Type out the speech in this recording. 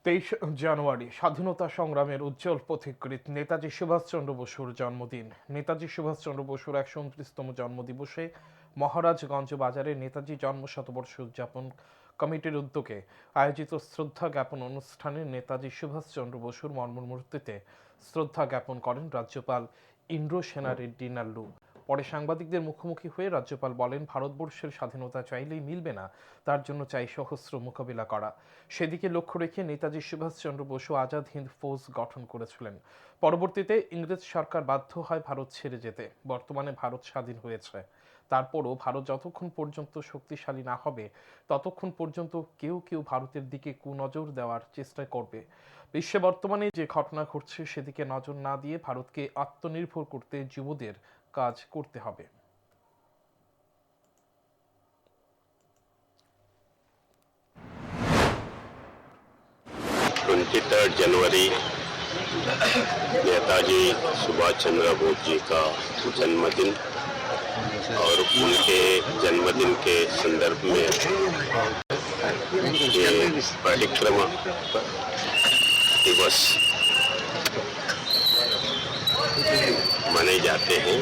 23 জানুয়ারি স্বাধীনতা সংগ্রামের উজ্জ্বল পথিকৃৎ নেতাজি সুভাষচন্দ্র বসুর জন্মদিন। নেতাজি সুভাষচন্দ্র বসুর 129তম জন্মদিবসে মহারাজগঞ্জ বাজারে নেতাজি জন্ম শতবর্ষ উদযাপন কমিটির উদ্যোগে আয়োজিত শ্রদ্ধা জ্ঞাপন অনুষ্ঠানে নেতাজি সুভাষচন্দ্র বসুর মর্মমূর্তিতে শ্রদ্ধা জ্ঞাপন করেন রাজ্যপাল ইন্দ্র সেনা রেড্ডি নাল্লু। পরে সাংবাদিকদের মুখোমুখি হয়ে রাজ্যপাল বলেন, ভারতবর্ষের স্বাধীনতা চাইলেই মিলবে না, তার জন্য চাই সহস্র মোকাবিলা করা। সেদিকে লক্ষ্য রেখে নেতাজি সুভাষচন্দ্র বসু আজাদ হিন্দ ফৌজ গঠন করেছিলেন। পরবর্তীতে ইংরেজ সরকার বাধ্য হয় ভারত ছেড়ে যেতে। বর্তমানে ভারত স্বাধীন হয়েছে, তারপরও ভারত যতক্ষণ পর্যন্ত শক্তিশালী না হবে ততক্ষণ পর্যন্ত কেউ কেউ ভারতের দিকে কুনজর দেওয়ার চেষ্টা করবে। বিশ্বে বর্তমানে যে ঘটনা ঘটছে সেদিকে নজর না দিয়ে ভারতকে আত্মনির্ভর করতে যুবদের কাজ করতে হবে। 23 जनवरी नेताजी सुभाष चंद्र बोस जी का जन्मदिन और उनके जन्मदिन के संदर्भ में ये परिक्रमा दिवस मनाए जाते हैं।